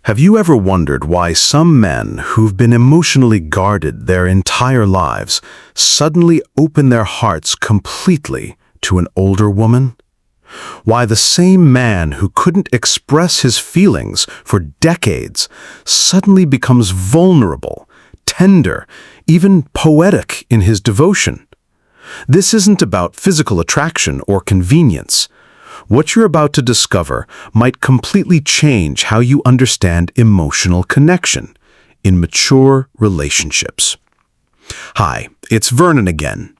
Have you ever wondered why some men who've been emotionally guarded their entire lives suddenly open their hearts completely to an older woman? Why the same man who couldn't express his feelings for decades suddenly becomes vulnerable, tender, even poetic in his devotion? This isn't about physical attraction or convenience. What you're about to discover might completely change how you understand emotional connection in mature relationships. Hi, it's Vernon again.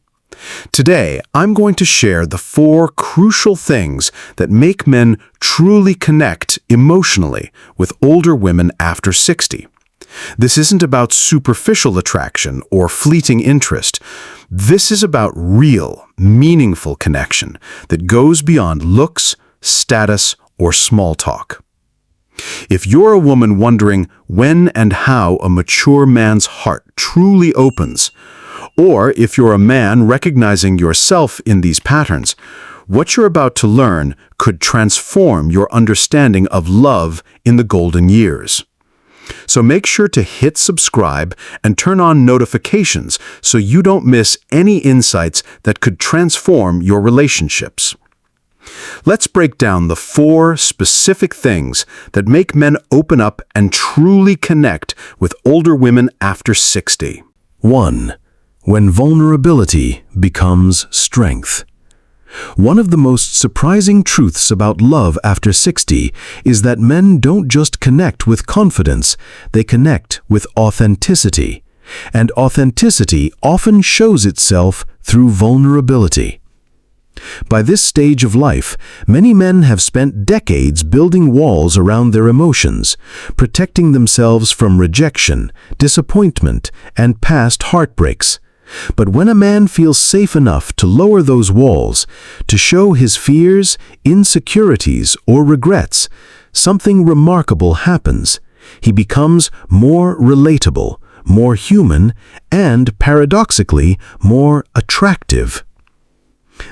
Today, I'm going to share the 4 crucial things that make men truly connect emotionally with older women after 60. This isn't about superficial attraction or fleeting interest. This is about real, meaningful connection that goes beyond looks, status, or small talk. If you're a woman wondering when and how a mature man's heart truly opens, or if you're a man recognizing yourself in these patterns, what you're about to learn could transform your understanding of love in the golden years. So make sure to hit subscribe and turn on notifications so you don't miss any insights that could transform your relationships. Let's break down the 4 specific things that make men open up and truly connect with older women after 60. 1. When vulnerability becomes strength. One of the most surprising truths about love after 60 is that men don't just connect with confidence, they connect with authenticity. And authenticity often shows itself through vulnerability. By this stage of life, many men have spent decades building walls around their emotions, protecting themselves from rejection, disappointment, and past heartbreaks. But when a man feels safe enough to lower those walls, to show his fears, insecurities, or regrets, something remarkable happens. He becomes more relatable, more human, and, paradoxically, more attractive.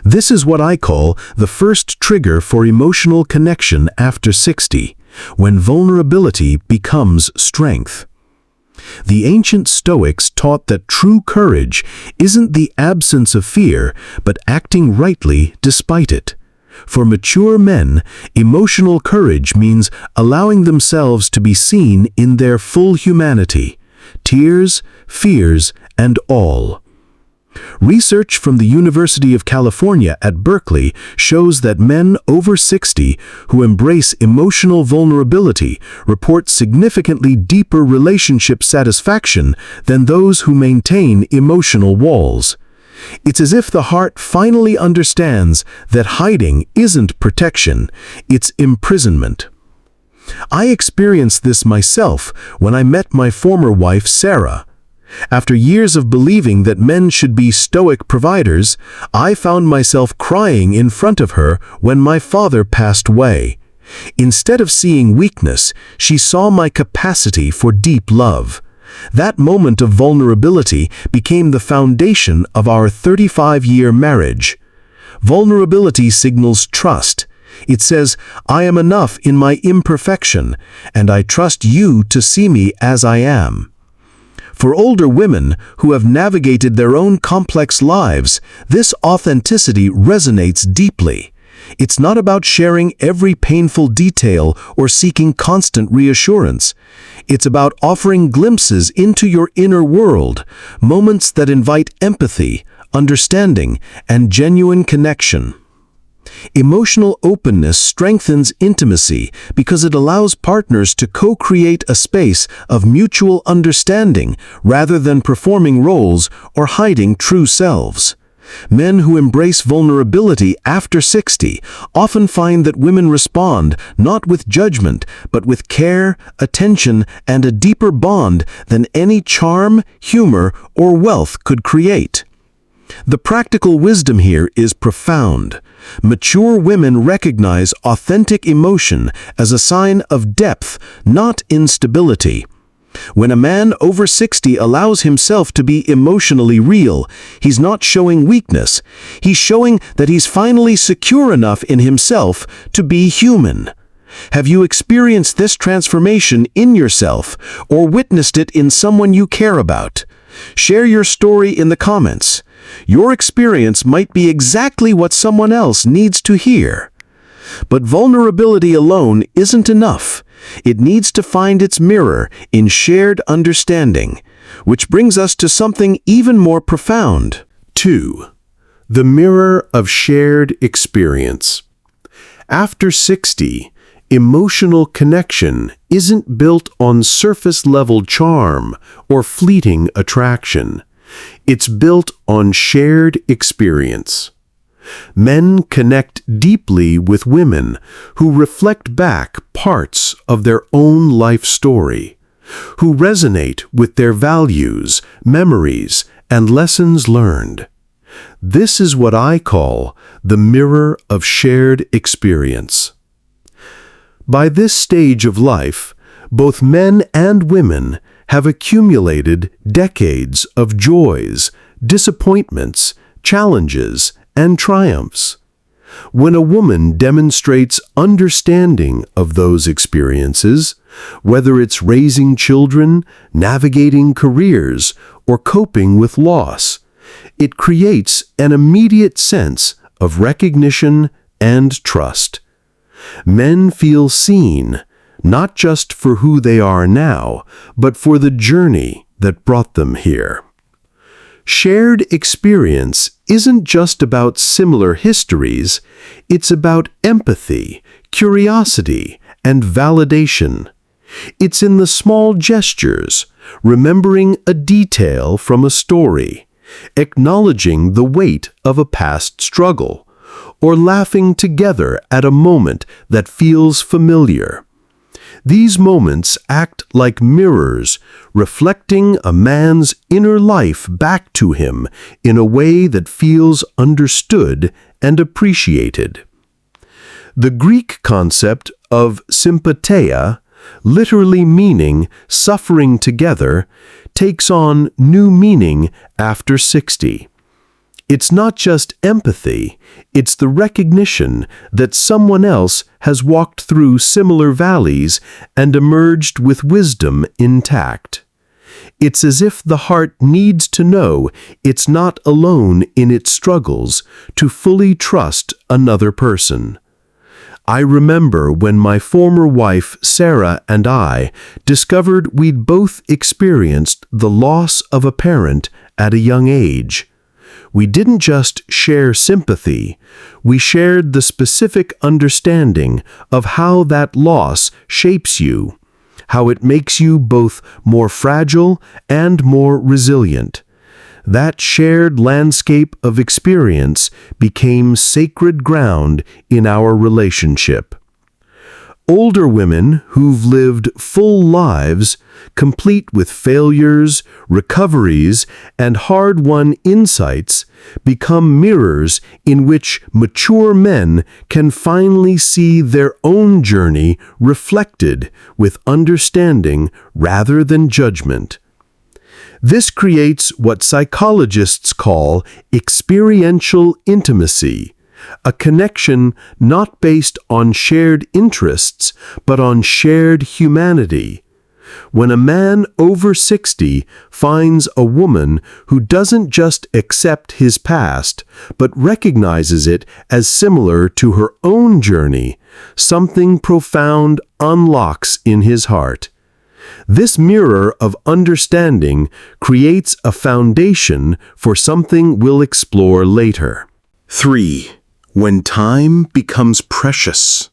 This is what I call the first trigger for emotional connection after 60, when vulnerability becomes strength. The ancient Stoics taught that true courage isn't the absence of fear, but acting rightly despite it. For mature men, emotional courage means allowing themselves to be seen in their full humanity, tears, fears, and all. Research from the University of California at Berkeley shows that men over 60 who embrace emotional vulnerability report significantly deeper relationship satisfaction than those who maintain emotional walls. It's as if the heart finally understands that hiding isn't protection, it's imprisonment. I experienced this myself when I met my former wife, Sarah. After years of believing that men should be stoic providers, I found myself crying in front of her when my father passed away. Instead of seeing weakness, she saw my capacity for deep love. That moment of vulnerability became the foundation of our 35-year marriage. Vulnerability signals trust. It says, I am enough in my imperfection, and I trust you to see me as I am. For older women who have navigated their own complex lives, this authenticity resonates deeply. It's not about sharing every painful detail or seeking constant reassurance. It's about offering glimpses into your inner world, moments that invite empathy, understanding, and genuine connection. Emotional openness strengthens intimacy because it allows partners to co-create a space of mutual understanding rather than performing roles or hiding true selves. Men who embrace vulnerability after 60 often find that women respond not with judgment, but with care, attention, and a deeper bond than any charm, humor, or wealth could create. The practical wisdom here is profound. Mature women recognize authentic emotion as a sign of depth, not instability. When a man over 60 allows himself to be emotionally real, he's not showing weakness. He's showing that he's finally secure enough in himself to be human. Have you experienced this transformation in yourself or witnessed it in someone you care about? Share your story in the comments. Your experience might be exactly what someone else needs to hear. But vulnerability alone isn't enough. It needs to find its mirror in shared understanding, which brings us to something even more profound. 2. The mirror of shared experience. After 60, emotional connection isn't built on surface-level charm or fleeting attraction. It's built on shared experience. Men connect deeply with women who reflect back parts of their own life story, who resonate with their values, memories, and lessons learned. This is what I call the mirror of shared experience. By this stage of life, both men and women have accumulated decades of joys, disappointments, challenges, and triumphs. When a woman demonstrates understanding of those experiences, whether it's raising children, navigating careers, or coping with loss, it creates an immediate sense of recognition and trust. Men feel seen, not just for who they are now, but for the journey that brought them here. Shared experience isn't just about similar histories, it's about empathy, curiosity, and validation. It's in the small gestures, remembering a detail from a story, acknowledging the weight of a past struggle, or laughing together at a moment that feels familiar. These moments act like mirrors, reflecting a man's inner life back to him in a way that feels understood and appreciated. The Greek concept of sympatheia, literally meaning suffering together, takes on new meaning after 60. It's not just empathy, it's the recognition that someone else has walked through similar valleys and emerged with wisdom intact. It's as if the heart needs to know it's not alone in its struggles to fully trust another person. I remember when my former wife, Sarah, and I discovered we'd both experienced the loss of a parent at a young age. We didn't just share sympathy, we shared the specific understanding of how that loss shapes you, how it makes you both more fragile and more resilient. That shared landscape of experience became sacred ground in our relationship. Older women who've lived full lives, complete with failures, recoveries, and hard-won insights, become mirrors in which mature men can finally see their own journey reflected with understanding rather than judgment. This creates what psychologists call experiential intimacy, a connection not based on shared interests, but on shared humanity. When a man over 60 finds a woman who doesn't just accept his past, but recognizes it as similar to her own journey, something profound unlocks in his heart. This mirror of understanding creates a foundation for something we'll explore later. 3. When time becomes precious.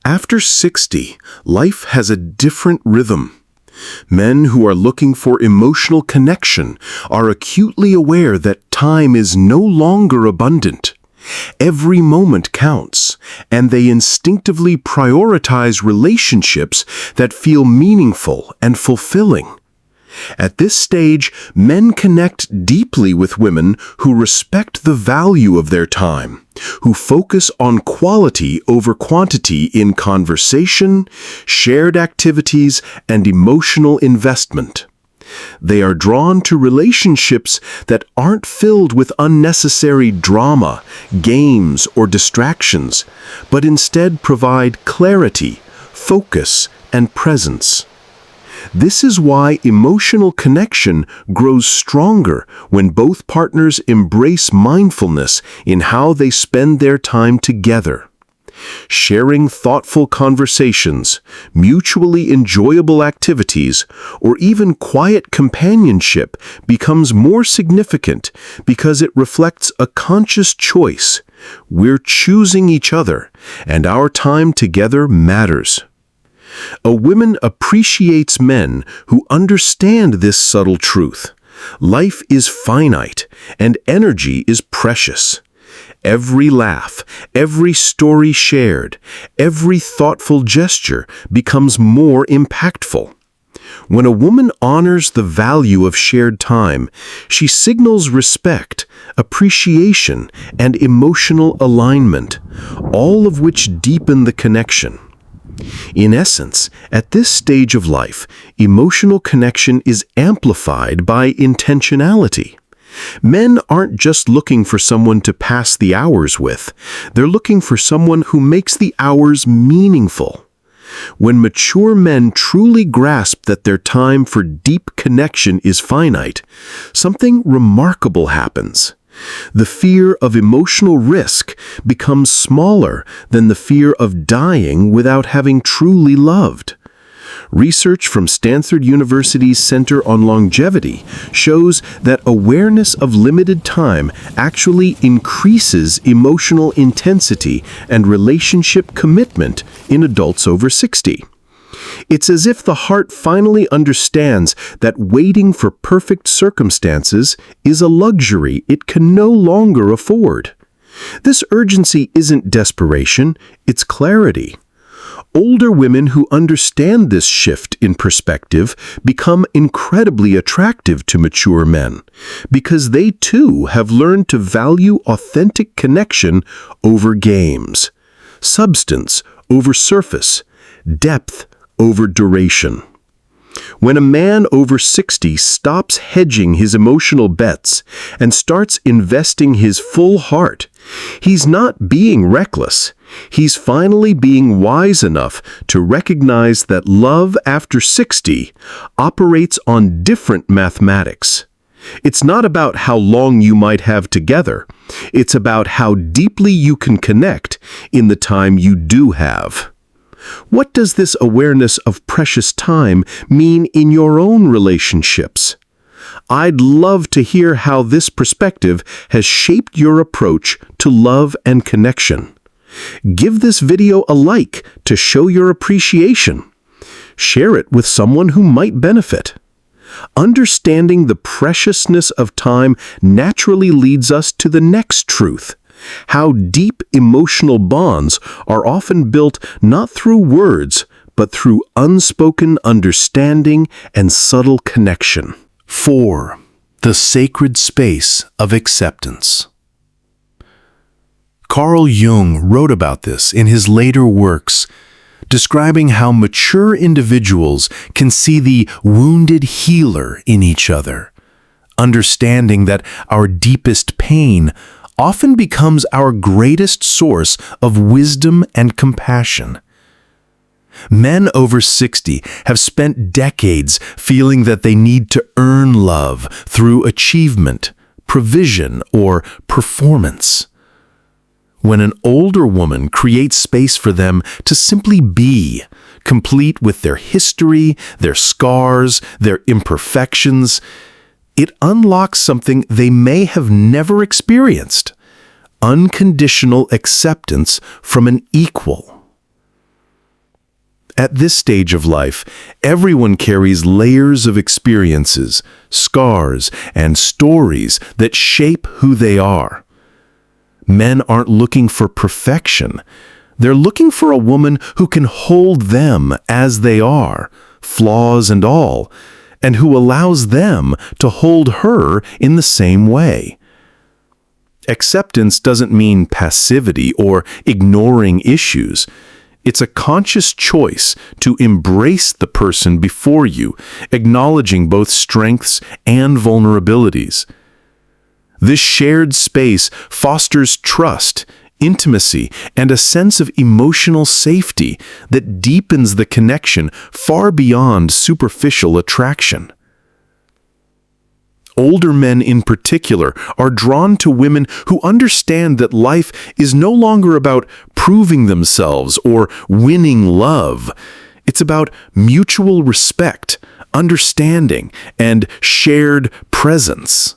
After 60, life has a different rhythm. Men who are looking for emotional connection are acutely aware that time is no longer abundant. Every moment counts, and they instinctively prioritize relationships that feel meaningful and fulfilling. At this stage, men connect deeply with women who respect the value of their time, who focus on quality over quantity in conversation, shared activities, and emotional investment. They are drawn to relationships that aren't filled with unnecessary drama, games, or distractions, but instead provide clarity, focus, and presence. This is why emotional connection grows stronger when both partners embrace mindfulness in how they spend their time together. Sharing thoughtful conversations, mutually enjoyable activities, or even quiet companionship becomes more significant because it reflects a conscious choice. We're choosing each other, and our time together matters. A woman appreciates men who understand this subtle truth. Life is finite, and energy is precious. Every laugh, every story shared, every thoughtful gesture becomes more impactful. When a woman honors the value of shared time, she signals respect, appreciation, and emotional alignment, all of which deepen the connection. In essence, at this stage of life, emotional connection is amplified by intentionality. Men aren't just looking for someone to pass the hours with. They're looking for someone who makes the hours meaningful. When mature men truly grasp that their time for deep connection is finite, something remarkable happens. The fear of emotional risk becomes smaller than the fear of dying without having truly loved. Research from Stanford University's Center on Longevity shows that awareness of limited time actually increases emotional intensity and relationship commitment in adults over 60. It's as if the heart finally understands that waiting for perfect circumstances is a luxury it can no longer afford. This urgency isn't desperation, it's clarity. Older women who understand this shift in perspective become incredibly attractive to mature men because they too have learned to value authentic connection over games, substance over surface, depth over duration. When a man over 60 stops hedging his emotional bets and starts investing his full heart, he's not being reckless. He's finally being wise enough to recognize that love after 60 operates on different mathematics. It's not about how long you might have together. It's about how deeply you can connect in the time you do have. What does this awareness of precious time mean in your own relationships? I'd love to hear how this perspective has shaped your approach to love and connection. Give this video a like to show your appreciation. Share it with someone who might benefit. Understanding the preciousness of time naturally leads us to the next truth: how deep emotional bonds are often built not through words, but through unspoken understanding and subtle connection. 4. The sacred space of acceptance. Carl Jung wrote about this in his later works, describing how mature individuals can see the wounded healer in each other, understanding that our deepest pain often becomes our greatest source of wisdom and compassion. Men over 60 have spent decades feeling that they need to earn love through achievement, provision, or performance. When an older woman creates space for them to simply be, complete with their history, their scars, their imperfections, it unlocks something they may have never experienced: unconditional acceptance from an equal. At this stage of life, everyone carries layers of experiences, scars, and stories that shape who they are. Men aren't looking for perfection. They're looking for a woman who can hold them as they are, flaws and all, and who allows them to hold her in the same way. Acceptance doesn't mean passivity or ignoring issues. It's a conscious choice to embrace the person before you, acknowledging both strengths and vulnerabilities. This shared space fosters trust, intimacy, and a sense of emotional safety that deepens the connection far beyond superficial attraction. Older men in particular are drawn to women who understand that life is no longer about proving themselves or winning love. It's about mutual respect, understanding, and shared presence.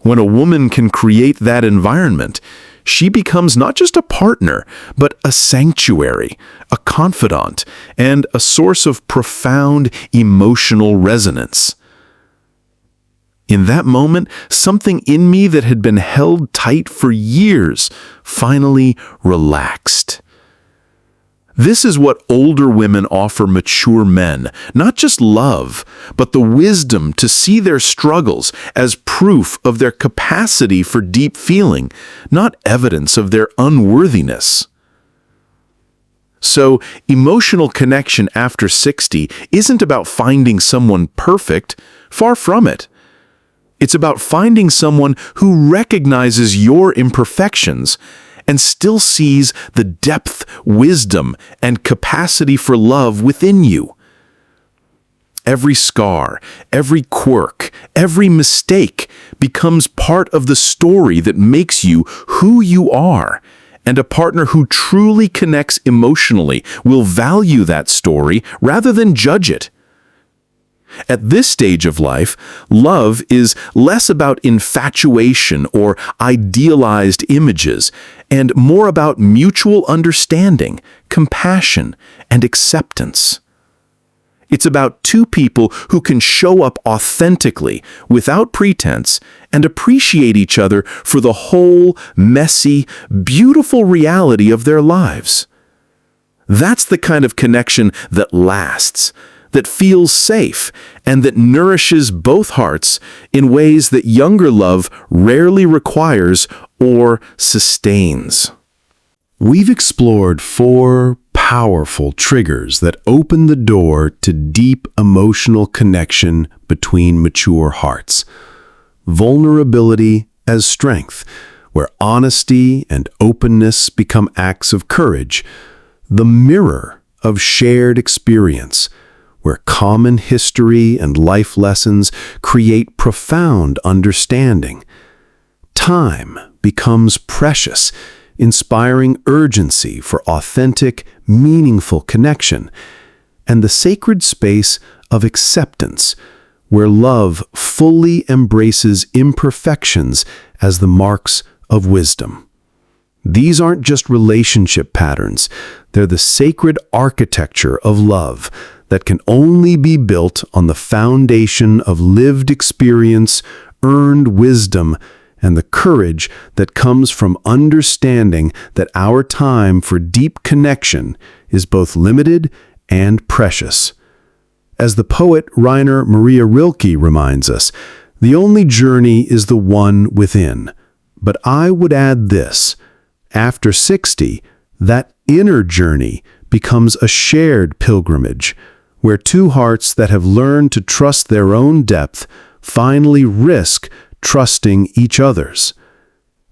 When a woman can create that environment, she becomes not just a partner, but a sanctuary, a confidant, and a source of profound emotional resonance. In that moment, something in me that had been held tight for years finally relaxed. This is what older women offer mature men, not just love, but the wisdom to see their struggles as proof of their capacity for deep feeling, not evidence of their unworthiness. So, emotional connection after 60 isn't about finding someone perfect, far from it. It's about finding someone who recognizes your imperfections and still sees the depth, wisdom, and capacity for love within you. Every scar, every quirk, every mistake becomes part of the story that makes you who you are, and a partner who truly connects emotionally will value that story rather than judge it. At this stage of life, love is less about infatuation or idealized images, and more about mutual understanding, compassion, and acceptance. It's about two people who can show up authentically, without pretense, and appreciate each other for the whole, messy, beautiful reality of their lives. That's the kind of connection that lasts, that feels safe, and that nourishes both hearts in ways that younger love rarely requires or sustains. We've explored 4 powerful triggers that open the door to deep emotional connection between mature hearts. Vulnerability as strength, where honesty and openness become acts of courage. The mirror of shared experience, where common history and life lessons create profound understanding. Time becomes precious, inspiring urgency for authentic, meaningful connection, and the sacred space of acceptance, where love fully embraces imperfections as the marks of wisdom. These aren't just relationship patterns, they're the sacred architecture of love that can only be built on the foundation of lived experience, earned wisdom, and the courage that comes from understanding that our time for deep connection is both limited and precious. As the poet Rainer Maria Rilke reminds us, the only journey is the one within. But I would add this: after 60, that inner journey becomes a shared pilgrimage, where two hearts that have learned to trust their own depth finally risk trusting each other's.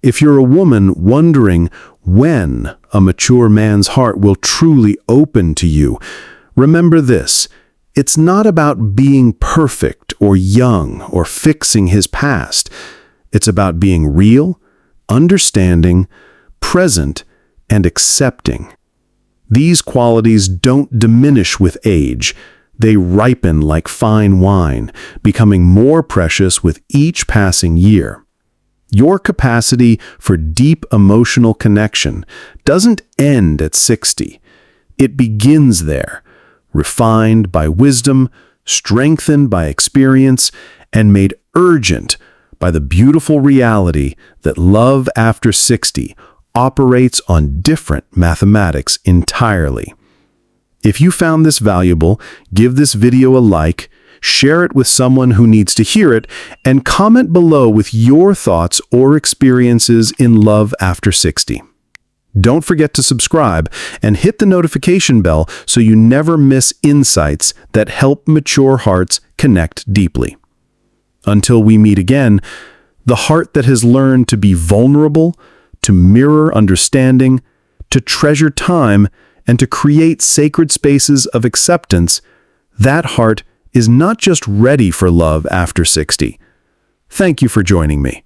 If you're a woman wondering when a mature man's heart will truly open to you, remember this: it's not about being perfect or young or fixing his past. It's about being real, understanding, present, and accepting. These qualities don't diminish with age. They ripen like fine wine, becoming more precious with each passing year. Your capacity for deep emotional connection doesn't end at 60. It begins there, refined by wisdom, strengthened by experience, and made urgent by the beautiful reality that love after 60 operates on different mathematics entirely. If you found this valuable, give this video a like, share it with someone who needs to hear it, and comment below with your thoughts or experiences in love after 60. Don't forget to subscribe and hit the notification bell so you never miss insights that help mature hearts connect deeply. Until we meet again, the heart that has learned to be vulnerable, to mirror understanding, to treasure time, and to create sacred spaces of acceptance, that heart is not just ready for love after 60. Thank you for joining me.